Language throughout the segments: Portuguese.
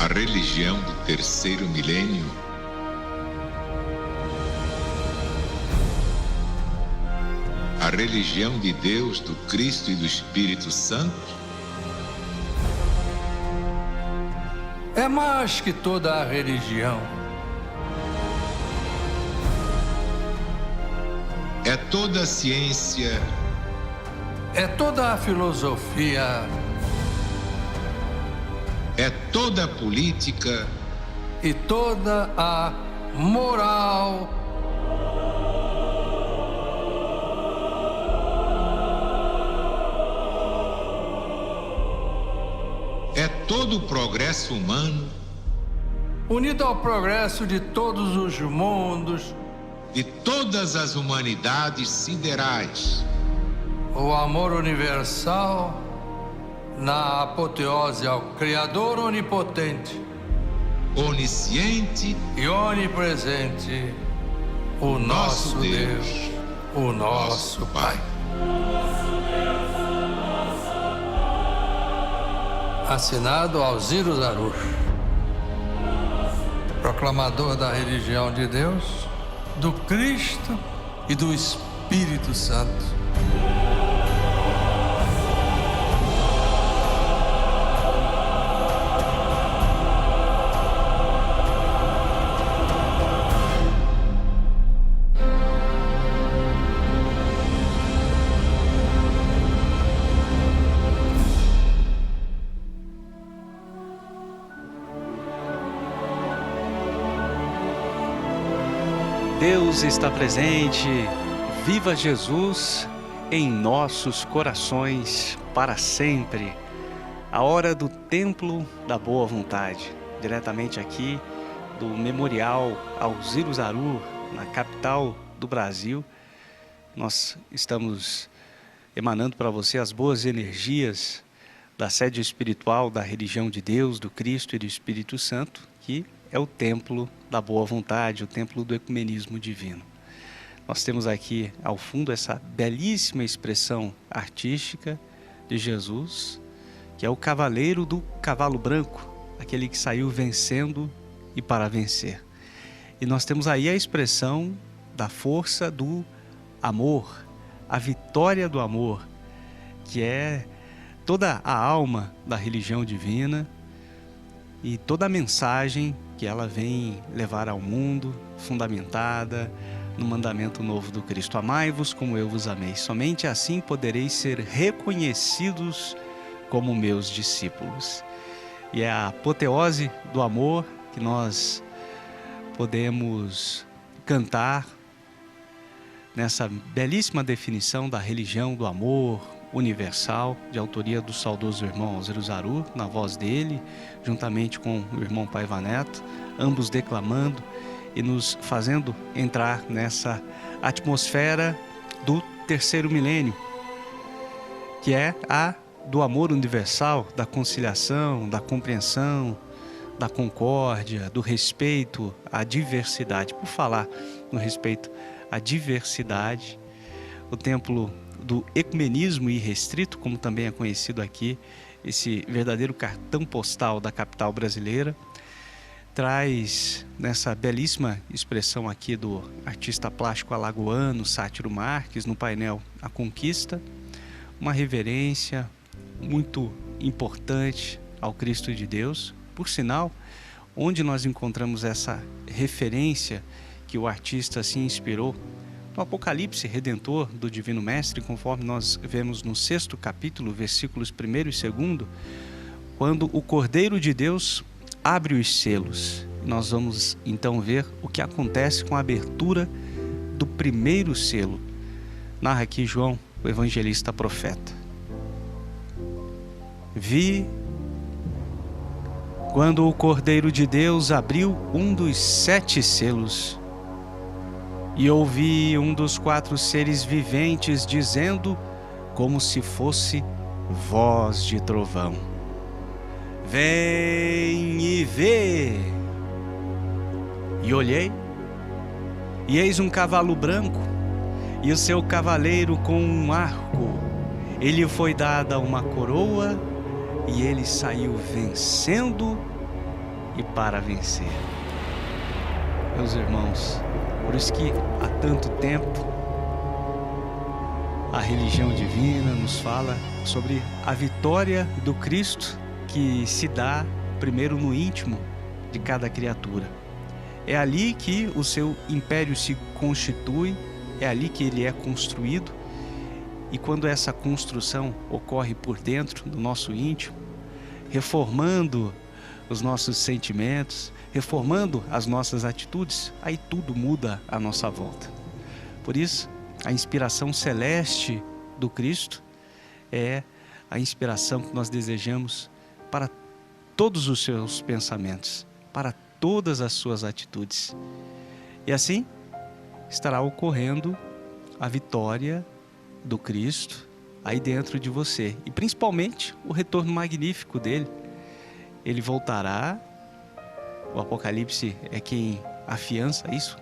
A religião do terceiro milênio a religião de Deus, do Cristo e do Espírito Santo é mais que toda a religião. É toda a ciência, É toda a filosofia é toda a política, e toda a moral. é todo o progresso humano, Unido ao progresso de todos os mundos, de todas as humanidades siderais, o amor universal na apoteose ao Criador onipotente onisciente, e onipresente, o nosso Deus, o nosso Pai. Assinado Alziro Zaruch, proclamador da religião de Deus, do Cristo e do Espírito Santo. Deus está presente, viva Jesus em nossos corações para sempre. A hora do Templo da Boa Vontade, diretamente aqui do Memorial Alziro Zaruch, na capital do Brasil. Nós estamos emanando para você as boas energias da sede espiritual da religião de Deus, do Cristo e do Espírito Santo, que é o templo da boa vontade, o templo do ecumenismo divino. Nós temos aqui ao fundo essa belíssima expressão artística de Jesus, que é o cavaleiro do cavalo branco, aquele que saiu vencendo e para vencer. E nós temos aí a expressão da força do amor, a vitória do amor, que é toda a alma da religião divina e toda a mensagem que ela vem levar ao mundo, fundamentada no mandamento novo do Cristo. Amai-vos como eu vos amei. Somente assim podereis ser reconhecidos como meus discípulos. E é a apoteose do amor que nós podemos cantar nessa belíssima definição da religião do amor universal, de autoria do saudoso irmão Alziro Zaruch, na voz dele, juntamente com o irmão Paiva Neto, ambos declamando e nos fazendo entrar nessa atmosfera do terceiro milênio, que é a do amor universal, da conciliação, da compreensão, da concórdia, do respeito à diversidade. Por falar no respeito à diversidade, o templo do ecumenismo irrestrito, como também é conhecido aqui, esse verdadeiro cartão postal da capital brasileira, traz nessa belíssima expressão aqui do artista plástico alagoano Sátiro Marques, no painel A Conquista, uma reverência muito importante ao Cristo de Deus. Por sinal, onde nós encontramos essa referência que o artista se inspirou? No Apocalipse Redentor do Divino Mestre, conforme nós vemos no 6º capítulo, versículos 1º e 2º, quando o Cordeiro de Deus abre os selos. Nós vamos então ver o que acontece com a abertura do primeiro selo. Narra aqui João, o evangelista profeta. Vi quando o Cordeiro de Deus abriu um dos 7 selos, e ouvi um dos 4 seres viventes dizendo, como se fosse voz de trovão: vem e vê. E olhei, e eis um cavalo branco, e o seu cavaleiro com um arco. Ele foi dada uma coroa, e ele saiu vencendo e para vencer. Meus irmãos, por isso que há tanto tempo a religião divina nos fala sobre a vitória do Cristo que se dá primeiro no íntimo de cada criatura. É ali que o seu império se constitui, é ali que ele é construído, e quando essa construção ocorre por dentro do nosso íntimo, reformando os nossos sentimentos, reformando as nossas atitudes, aí tudo muda à nossa volta. Por isso, a inspiração celeste do Cristo é a inspiração que nós desejamos para todos os seus pensamentos, para todas as suas atitudes. E assim estará ocorrendo a vitória do Cristo aí dentro de você, e principalmente o retorno magnífico dele. Ele voltará, o Apocalipse é quem afiança isso,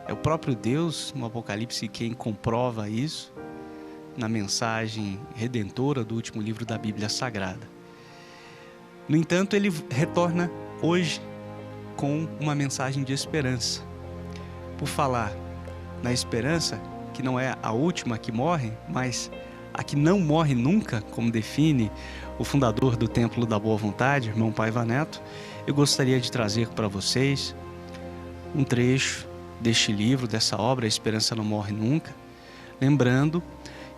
é o próprio Deus no Apocalipse quem comprova isso na mensagem redentora do último livro da Bíblia Sagrada. No entanto, ele retorna hoje com uma mensagem de esperança. Por falar na esperança, que não é a última que morre, mas a que não morre nunca, como define o fundador do Templo da Boa Vontade, irmão Paiva Neto, eu gostaria de trazer para vocês um trecho deste livro, dessa obra, A Esperança Não Morre Nunca, lembrando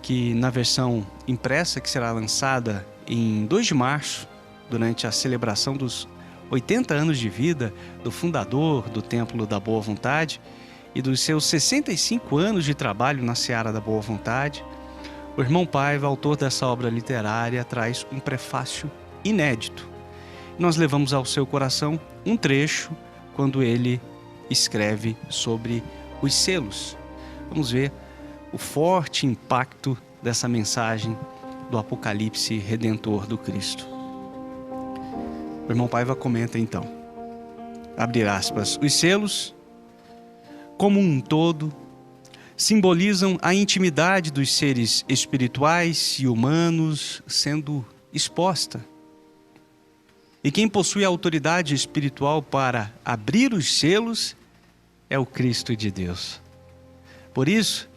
que na versão impressa, que será lançada em 2 de março, durante a celebração dos 80 anos de vida do fundador do Templo da Boa Vontade e dos seus 65 anos de trabalho na Seara da Boa Vontade, o irmão Paiva, autor dessa obra literária, traz um prefácio inédito. Nós levamos ao seu coração um trecho quando ele escreve sobre os selos. Vamos ver o forte impacto dessa mensagem do Apocalipse redentor do Cristo. O irmão Paiva comenta então, abre aspas, os selos, como um todo, simbolizam a intimidade dos seres espirituais e humanos sendo exposta. E quem possui a autoridade espiritual para abrir os selos é o Cristo de Deus. Por isso,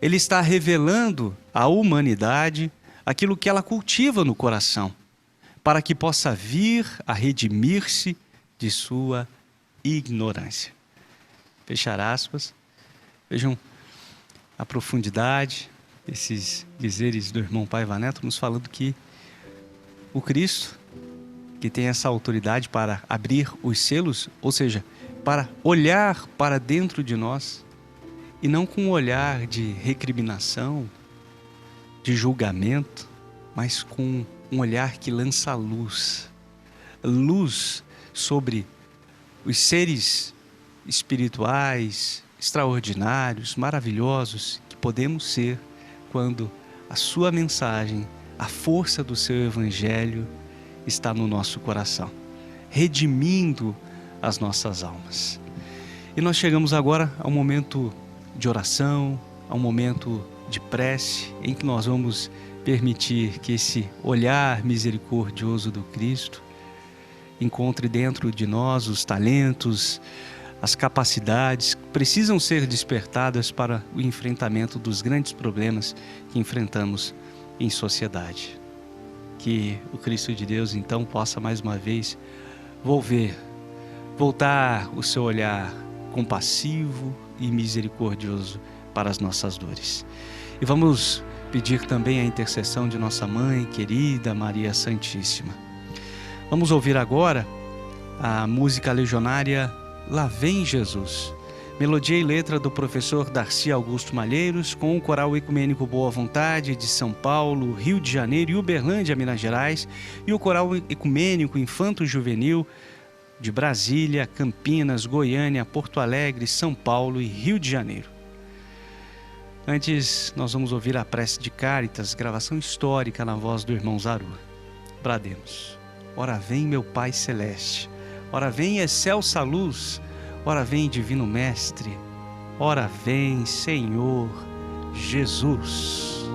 ele está revelando à humanidade aquilo que ela cultiva no coração, para que possa vir a redimir-se de sua ignorância. Fechar aspas. Vejam a profundidade desses dizeres do irmão Paiva Neto, nos falando que o Cristo, que tem essa autoridade para abrir os selos, ou seja, para olhar para dentro de nós, e não com um olhar de recriminação, de julgamento, mas com um olhar que lança luz sobre os seres espirituais, extraordinários, maravilhosos que podemos ser quando a sua mensagem, a força do seu evangelho está no nosso coração, redimindo as nossas almas. E nós chegamos agora ao momento de oração, ao momento de prece, em que nós vamos permitir que esse olhar misericordioso do Cristo encontre dentro de nós os talentos, as capacidades que precisam ser despertadas para o enfrentamento dos grandes problemas que enfrentamos em sociedade. Que o Cristo de Deus, então, possa mais uma vez voltar o seu olhar compassivo e misericordioso para as nossas dores. E vamos pedir também a intercessão de nossa mãe querida Maria Santíssima. Vamos ouvir agora a música legionária Lá Vem Jesus, melodia e letra do professor Darcy Augusto Malheiros, com o Coral Ecumênico Boa Vontade de São Paulo, Rio de Janeiro e Uberlândia, Minas Gerais, e o Coral Ecumênico Infanto Juvenil de Brasília, Campinas, Goiânia, Porto Alegre, São Paulo e Rio de Janeiro. Antes, nós vamos ouvir a prece de Cáritas, gravação histórica na voz do irmão Zaru. Brademos. Ora vem, meu Pai Celeste, ora vem, excelsa luz, ora vem, Divino Mestre, ora vem, Senhor Jesus.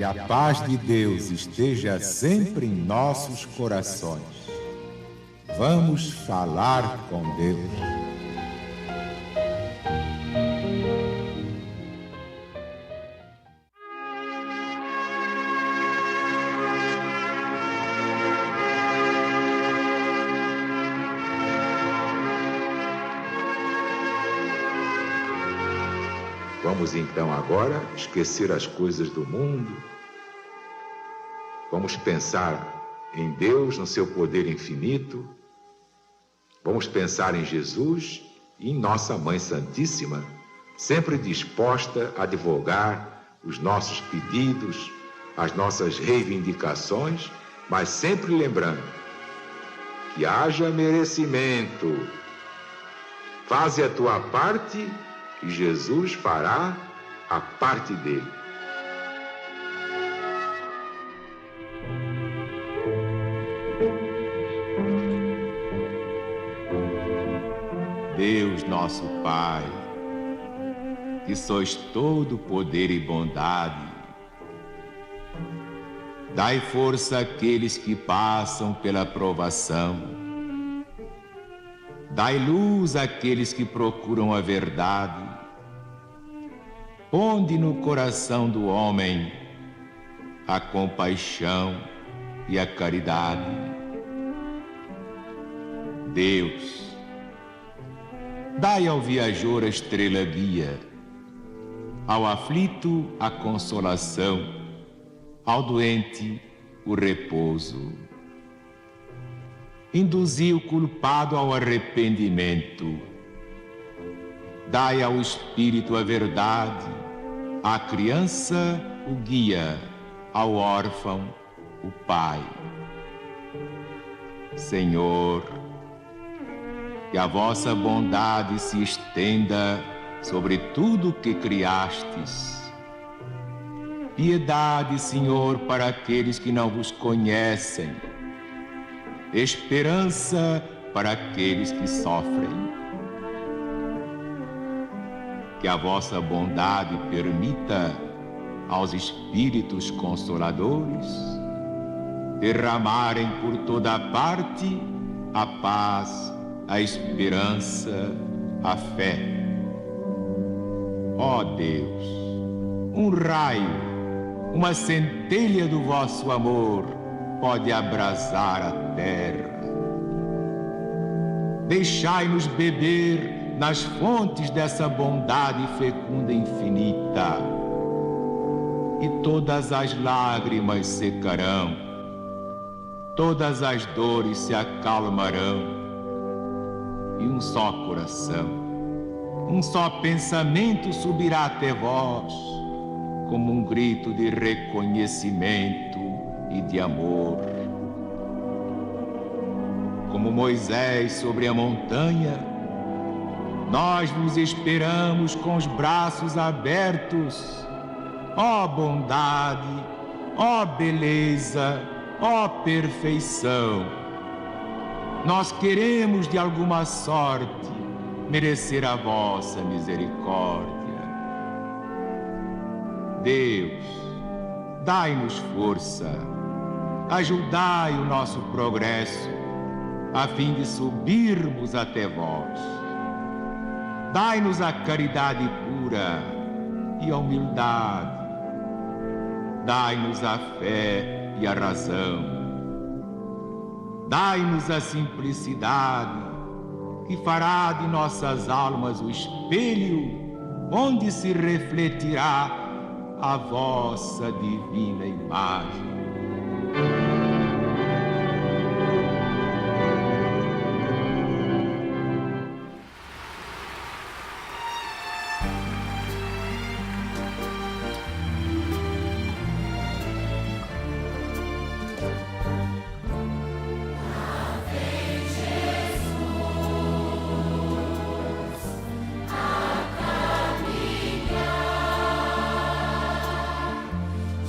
Que a paz de Deus esteja sempre em nossos corações. Vamos falar com Deus. Vamos então agora esquecer as coisas do mundo. Vamos pensar em Deus, no seu poder infinito. Vamos pensar em Jesus e em nossa Mãe Santíssima, sempre disposta a divulgar os nossos pedidos, as nossas reivindicações, mas sempre lembrando que haja merecimento. Faze a tua parte e Jesus fará a parte dele. Deus nosso Pai, que sois todo poder e bondade, dai força àqueles que passam pela provação. Dai luz àqueles que procuram a verdade. Ponde no coração do homem a compaixão e a caridade. Deus, dai ao viajor a estrela guia, ao aflito a consolação, ao doente o repouso. Induzi o culpado ao arrependimento. Dai ao espírito a verdade, à criança o guia, ao órfão o pai. Senhor, que a vossa bondade se estenda sobre tudo o que criastes. Piedade, Senhor, para aqueles que não vos conhecem. Esperança para aqueles que sofrem. Que a vossa bondade permita aos espíritos consoladores derramarem por toda a parte a paz, a esperança, a fé. Ó Deus, um raio, uma centelha do vosso amor pode abrasar a terra. Deixai-nos beber nas fontes dessa bondade fecunda e infinita, e todas as lágrimas secarão, todas as dores se acalmarão, e um só coração, um só pensamento subirá até vós, como um grito de reconhecimento e de amor. Como Moisés sobre a montanha, nós vos esperamos com os braços abertos. Ó bondade, ó beleza, ó perfeição. Nós queremos de alguma sorte merecer a vossa misericórdia. Deus, dai-nos força, ajudai o nosso progresso, a fim de subirmos até vós. Dai-nos a caridade pura e a humildade. Dai-nos a fé e a razão. Dai-nos a simplicidade, que fará de nossas almas o espelho onde se refletirá a vossa divina imagem.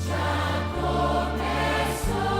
Já começou.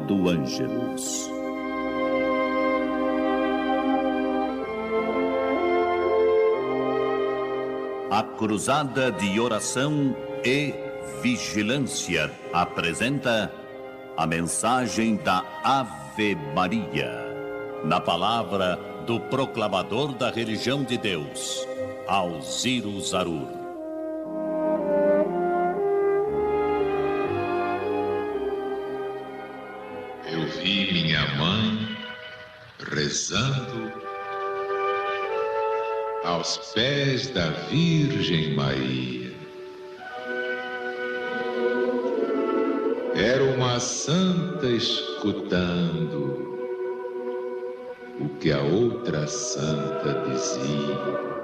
do Ângelus. A Cruzada de Oração e Vigilância apresenta a mensagem da Ave Maria, na palavra do proclamador da religião de Deus, Alziro Zarur. Eu vi minha mãe rezando aos pés da Virgem Maria. Era uma santa escutando o que a outra santa dizia.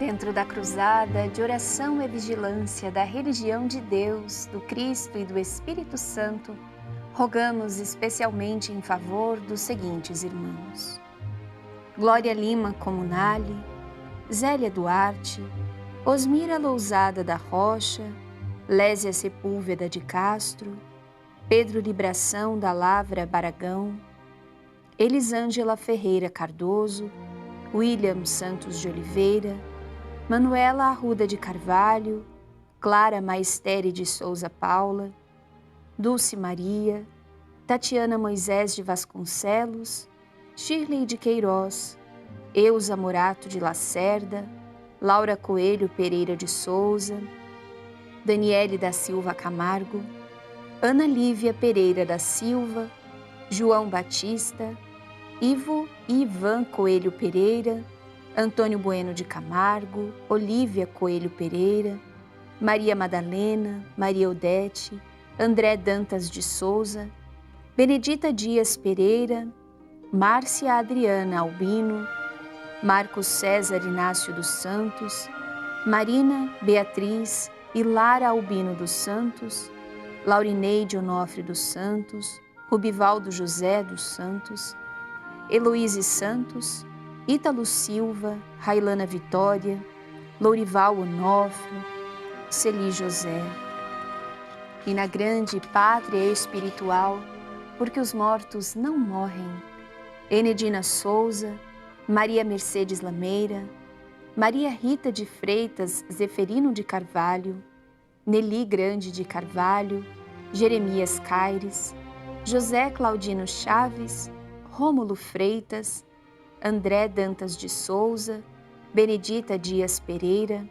Dentro da cruzada de oração e vigilância da religião de Deus, do Cristo e do Espírito Santo, rogamos especialmente em favor dos seguintes irmãos: Glória Lima Comunale, Zélia Duarte, Osmira Lousada da Rocha, Lésia Sepúlveda de Castro, Pedro Libração da Lavra Baragão, Elisângela Ferreira Cardoso, William Santos de Oliveira, Manuela Arruda de Carvalho, Clara Maestere de Souza Paula, Dulce Maria, Tatiana Moisés de Vasconcelos, Shirley de Queiroz, Eusa Morato de Lacerda, Laura Coelho Pereira de Souza, Daniele da Silva Camargo, Ana Lívia Pereira da Silva, João Batista, Ivo e Ivan Coelho Pereira, Antônio Bueno de Camargo, Olívia Coelho Pereira, Maria Madalena, Maria Odete, André Dantas de Souza, Benedita Dias Pereira, Márcia Adriana Albino, Marcos César Inácio dos Santos, Marina Beatriz e Lara Albino dos Santos, Laurineide Onofre dos Santos, Rubivaldo José dos Santos, Heloíse Santos, Ítalo Silva, Railana Vitória, Lourival Onofre, Celi José. E na grande pátria espiritual, porque os mortos não morrem, Enedina Souza, Maria Mercedes Lameira, Maria Rita de Freitas Zeferino de Carvalho, Nelly Grande de Carvalho, Jeremias Caires, José Claudino Chaves, Rômulo Freitas, André Dantas de Souza, Benedita Dias Pereira,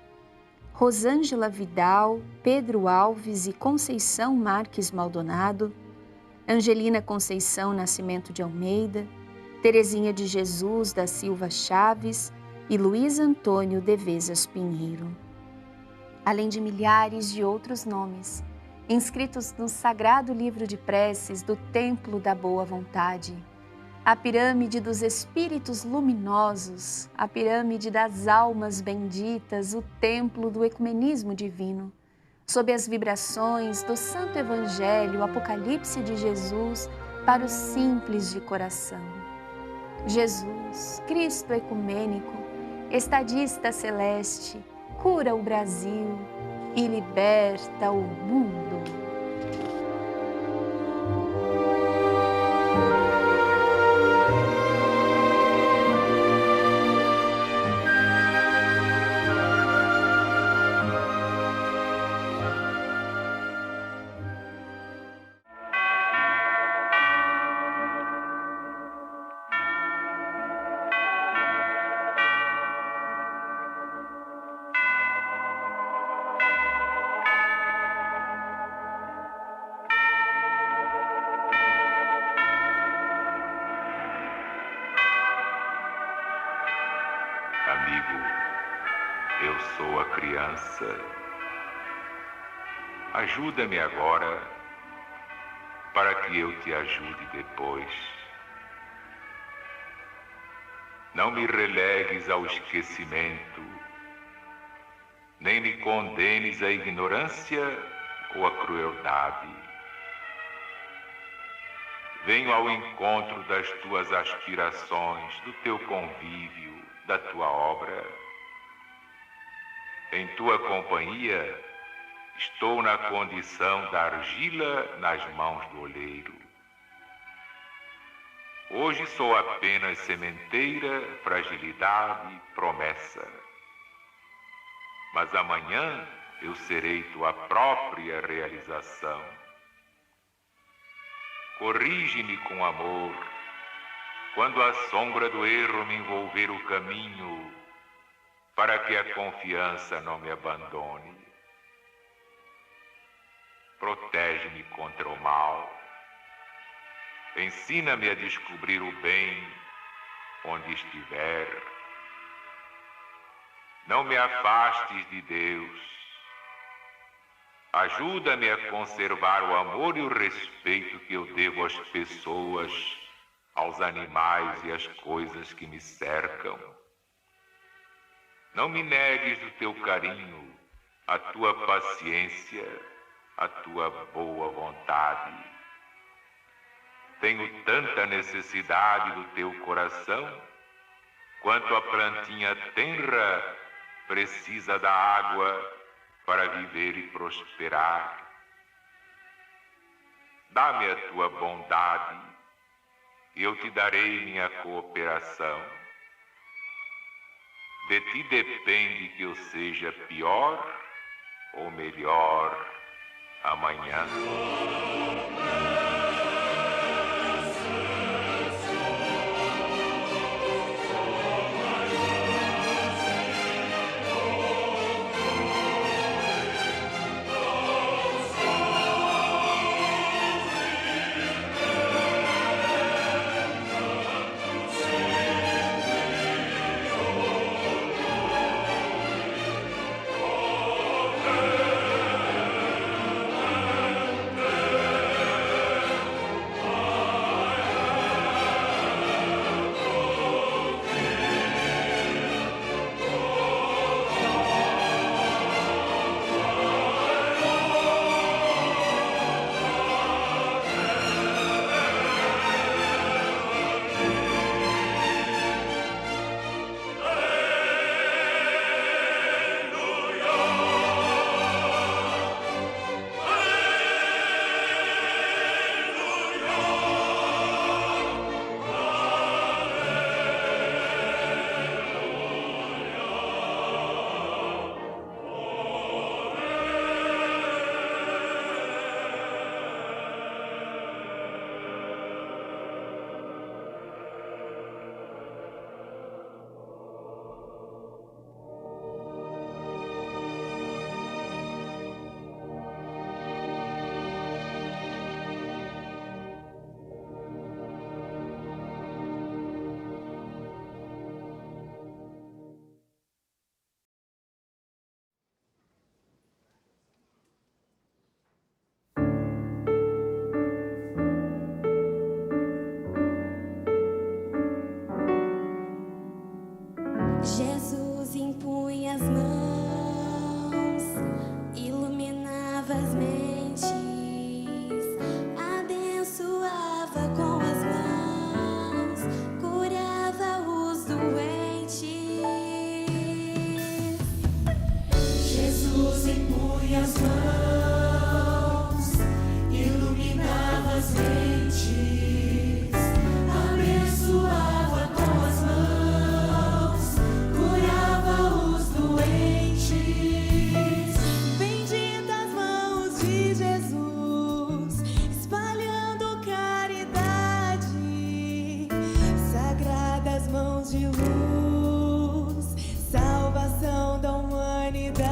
Rosângela Vidal, Pedro Alves e Conceição Marques Maldonado, Angelina Conceição Nascimento de Almeida, Terezinha de Jesus da Silva Chaves e Luiz Antônio Devezas Pinheiro. Além de milhares de outros nomes, inscritos no Sagrado Livro de Preces do Templo da Boa Vontade, a pirâmide dos espíritos luminosos, a pirâmide das almas benditas, o templo do ecumenismo divino, sob as vibrações do Santo Evangelho, o Apocalipse de Jesus para os simples de coração. Jesus, Cristo ecumênico, estadista celeste, cura o Brasil e liberta o mundo. Amigo, eu sou a criança. Ajuda-me agora para que eu te ajude depois. Não me relegues ao esquecimento, nem me condenes à ignorância ou à crueldade. Venho ao encontro das tuas aspirações, do teu convívio, da tua obra. Em tua companhia, estou na condição da argila nas mãos do oleiro. Hoje sou apenas sementeira, fragilidade, promessa. Mas amanhã eu serei tua própria realização. Corrige-me com amor, quando a sombra do erro me envolver o caminho, para que a confiança não me abandone. Protege-me contra o mal. Ensina-me a descobrir o bem onde estiver. Não me afastes de Deus. Ajuda-me a conservar o amor e o respeito que eu devo às pessoas, aos animais e às coisas que me cercam. não me negues o teu carinho, a tua paciência, a tua boa vontade. Tenho tanta necessidade do teu coração, quanto a plantinha tenra precisa da água para viver e prosperar. Dá-me a tua bondade, e eu te darei minha cooperação. De ti depende que eu seja pior ou melhor amanhã. Jesus impunha as mãos, iluminava as mentes, abençoava com as mãos, curava os doentes. Jesus impunha as mãos, iluminava as mentes, abençoava com as mãos, curava os doentes. Benditas mãos de Jesus, espalhando caridade, sagradas mãos de luz, salvação da humanidade.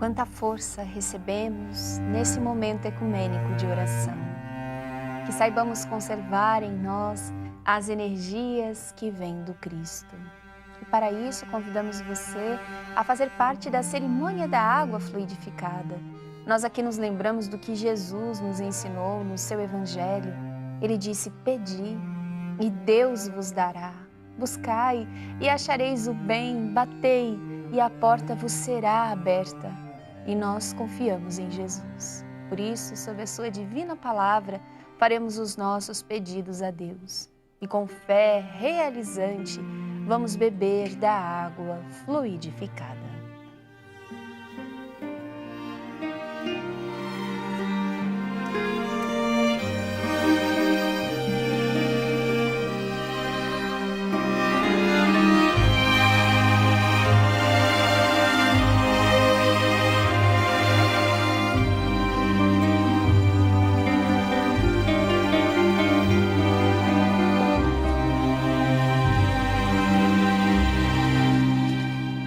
quanta força recebemos nesse momento ecumênico de oração. Que saibamos conservar em nós as energias que vêm do Cristo. E para isso convidamos você a fazer parte da cerimônia da água fluidificada. Nós aqui nos lembramos do que Jesus nos ensinou no seu Evangelho. Ele disse: pedi e Deus vos dará. Buscai e achareis o bem, batei e a porta vos será aberta. E nós confiamos em Jesus. Por isso, sob a sua divina palavra, faremos os nossos pedidos a Deus. E com fé realizante, vamos beber da água fluidificada.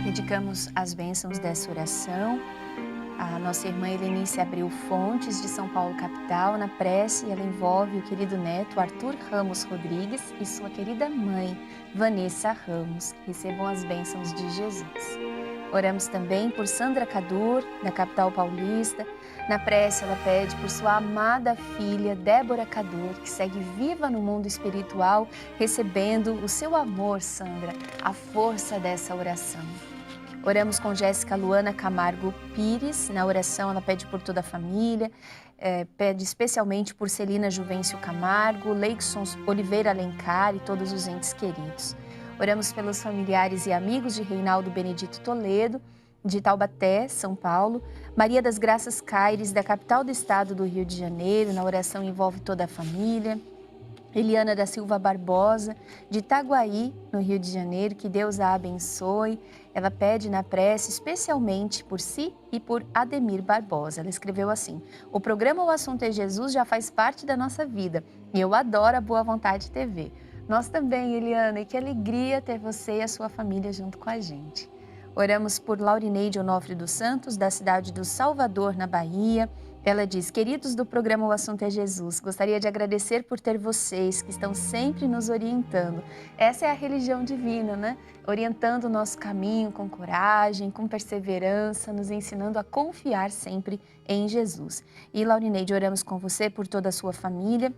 Dedicamos as bênçãos dessa oração. A nossa irmã Helenice abriu Fontes de São Paulo, capital, na prece, e ela envolve o querido neto Arthur Ramos Rodrigues e sua querida mãe Vanessa Ramos, que recebam as bênçãos de Jesus. Oramos também por Sandra Cadur, da capital paulista. Na prece, ela pede por sua amada filha Débora Cadur, que segue viva no mundo espiritual, recebendo o seu amor, Sandra, a força dessa oração. Oramos com Jéssica Luana Camargo Pires. Na oração, ela pede por toda a família, pede especialmente por Celina Juvencio Camargo, Leixson Oliveira Alencar e todos os entes queridos. Oramos pelos familiares e amigos de Reinaldo Benedito Toledo, de Taubaté, São Paulo. Maria das Graças Caires, da capital do estado do Rio de Janeiro. Na oração envolve toda a família. Eliana da Silva Barbosa, de Itaguaí, no Rio de Janeiro, que Deus a abençoe. Ela pede na prece especialmente por si e por Ademir Barbosa. Ela escreveu assim: o programa O Assunto é Jesus já faz parte da nossa vida e eu adoro a Boa Vontade TV. Nós também, Eliana, e que alegria ter você e a sua família junto com a gente. Oramos por Laurineide Onofre dos Santos, da cidade do Salvador, na Bahia. Ela diz: queridos do programa O Assunto é Jesus, gostaria de agradecer por ter vocês que estão sempre nos orientando. Essa é a religião divina, né? Orientando o nosso caminho com coragem, com perseverança, nos ensinando a confiar sempre em Jesus. E Laurineide, oramos com você por toda a sua família.